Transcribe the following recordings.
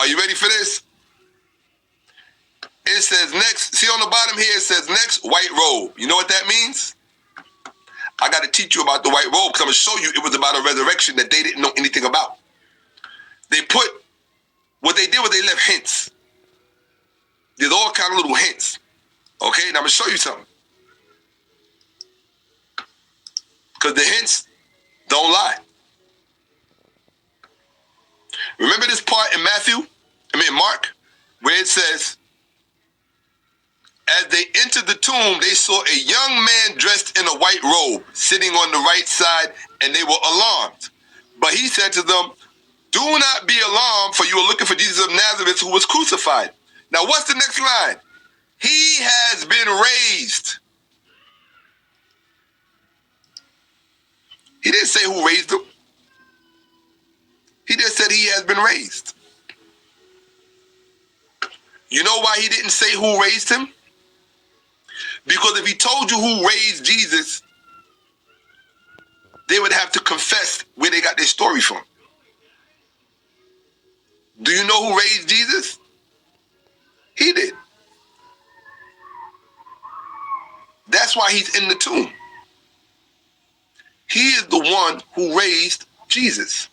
you ready for this? It says next, see on the bottom here, it says next, white robe. You know what that means? I got to teach you about the white robe because I'm going to show you it was about a resurrection that they didn't know anything about. What they did was they left hints. There's all kind of little hints. Okay, now I'm going to show you something. Because the hints don't lie. Remember this part in Mark, where it says, as they entered the tomb, they saw a young man dressed in a white robe sitting on the right side, and they were alarmed. But he said to them, do not be alarmed, for you are looking for Jesus of Nazareth who was crucified. Now what's the next line? He has been raised. He didn't say who raised him. He just said he has been raised. You know why he didn't say who raised him? Because if he told you who raised Jesus, they would have to confess where they got their story from. Do you know who raised Jesus? He did. That's why he's in the tomb. He is the one who raised Jesus.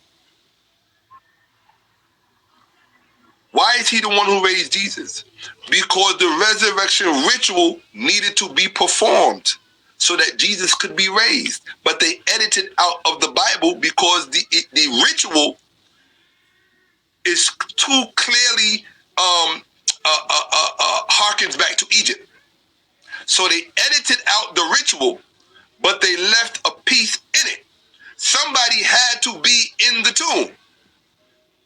Why is he the one who raised Jesus? Because the resurrection ritual needed to be performed so that Jesus could be raised. But they edited out of the Bible because the ritual is too clearly harkens back to Egypt. So they edited out the ritual, but they left a piece in it. Somebody had to be in the tomb.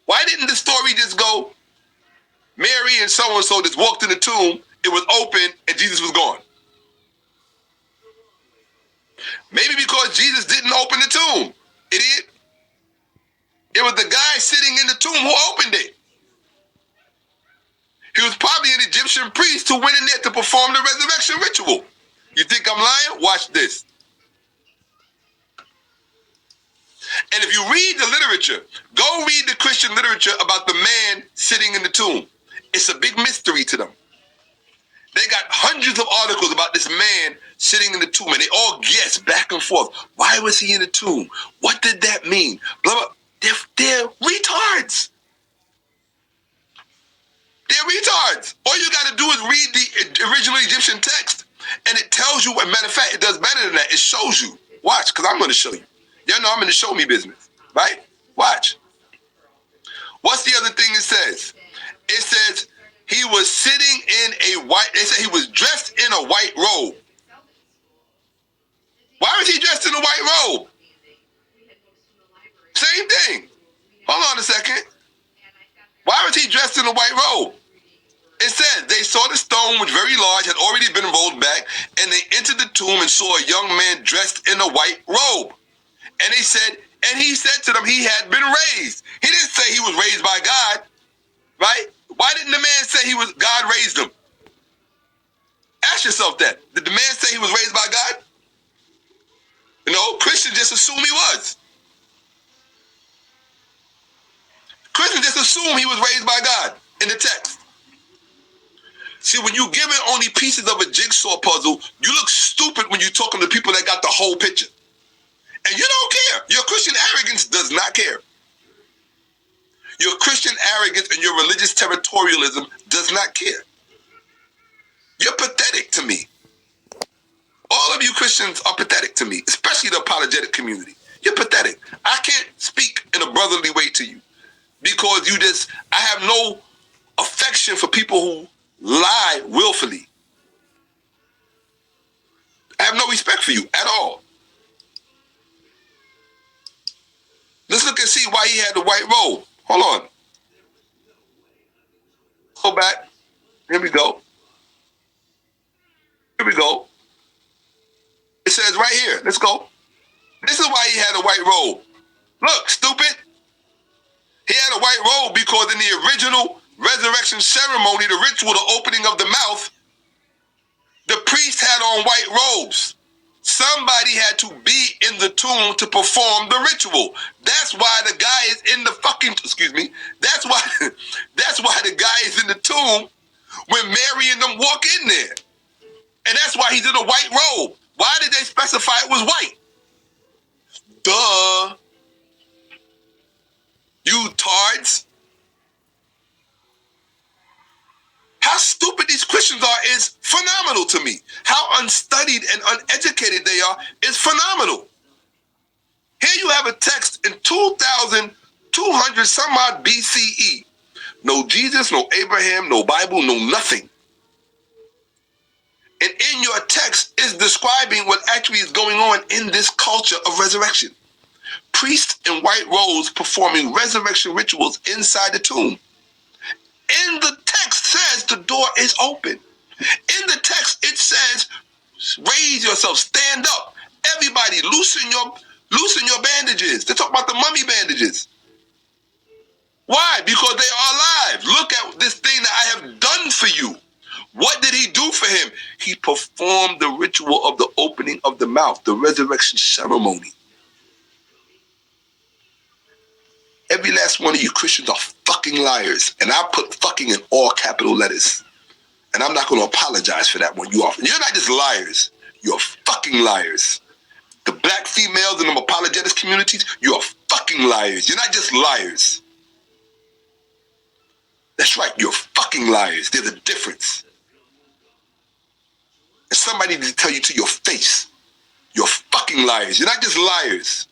Why didn't the story just go, Mary and so-and-so just walked in the tomb, it was open, and Jesus was gone? Maybe because Jesus didn't open the tomb. Idiot. It was the guy sitting in the tomb who opened it. He was probably an Egyptian priest who went in there to perform the resurrection ritual. You think I'm lying? Watch this. And if you read the literature, go read the Christian literature about the man sitting in the tomb. It's a big mystery to them. They got hundreds of articles about this man sitting in the tomb, and they all guess back and forth. Why was he in the tomb? What did that mean? Blah, blah. They're retards. They're retards. All you got to do is read the original Egyptian text, and it tells you. As a matter of fact, it does better than that. It shows you. Watch, because I'm going to show you. Y'all know I'm in the show me business, right? Watch. What's the other thing it says? It says he was sitting in a white, they say he was dressed in a white robe. Why was he dressed in a white robe? Same thing. Hold on a second. Why was he dressed in a white robe? It says they saw the stone, which very large, had already been rolled back, and they entered the tomb and saw a young man dressed in a white robe. And they said, and he said to them, he had been raised. He didn't say he was raised by God, right? Why didn't the man say God raised him? Ask yourself that. Did the man say he was raised by God? No, Christians just assume he was. Christians just assume he was raised by God in the text. See, when you give it only pieces of a jigsaw puzzle, you look stupid when you're talking to people that got the whole picture. And you don't care. Your Christian arrogance does not care. Your Christian arrogance and your religious territorialism does not care. You're pathetic to me. All of you Christians are pathetic to me, especially the apologetic community. You're pathetic. I can't speak in a brotherly way to you because I have no affection for people who lie willfully. I have no respect for you at all. Let's look and see why he had the white robe. Hold on. Go back. Here we go. Here we go. It says right here. Let's go. This is why he had a white robe. Look, stupid. He had a white robe because in the original resurrection ceremony, the ritual, the opening of the mouth, the priest had on white robes. Somebody had to be in the tomb to perform the ritual. That's why the guy is in the fucking, that's why tomb when Mary and them walk in there. And that's why he's in a white robe. Why did they specify it was white? Duh. You tards. How stupid these Christians are is phenomenal to me. How unstudied and uneducated they are is phenomenal. Here you have a text in 2,200 some odd BCE. No Jesus, no Abraham, no Bible, no nothing. And in your text is describing what actually is going on in this culture of resurrection. Priests in white robes performing resurrection rituals inside the tomb. In the text says the door is open. In the text it says, raise yourself, stand up. Everybody loosen your bandages. They talk about the mummy bandages. Why? Because they are alive. Look at this thing that I have done for you. What did he do for him? He performed the ritual of the opening of the mouth, the resurrection ceremony. Every last one of you Christians are fucking liars. And I put fucking in all capital letters. And I'm not going to apologize for that one. You're not just liars. You're fucking liars. The black females in the apologetics communities, you're fucking liars. You're not just liars. That's right, you're fucking liars. There's a difference. And somebody needs to tell you to your face, you're fucking liars. You're not just liars.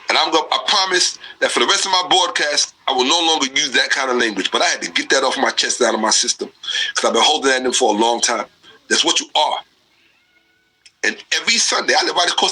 And I promise that for the rest of my broadcast, I will no longer use that kind of language. But I had to get that off my chest, out of my system, because I've been holding that in for a long time. That's what you are. And every Sunday, I live right across